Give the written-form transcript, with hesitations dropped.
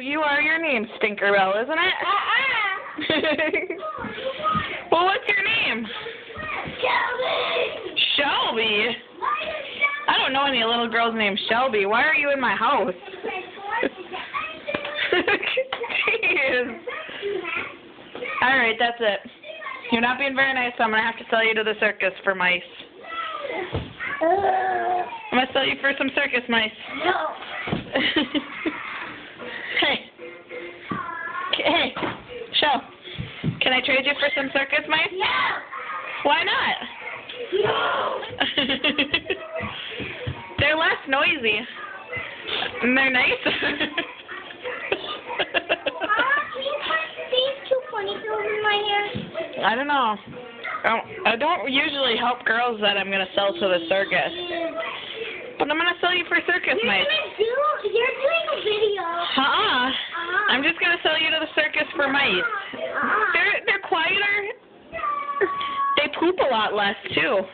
you are. Your name's Stinkerbell, isn't it? Well, what's your name? Shelby! Shelby? I don't know any little girls named Shelby. Why are you in my house? Jeez. Alright, that's it. You're not being very nice, so I'm going to have to sell you to the circus for mice. I'm going to sell you for some circus mice. No. Hey, Shell, can I trade you for some circus mice? No. Why not? No. They're less noisy. And they're nicer. Can you put these two ponytails in my hair? I don't know. I don't usually help girls that I'm going to sell to the circus. But I'm going to sell you for circus mice. You're doing a video. I'm just going to sell you to the circus for mice. They're quieter. They poop a lot less, too.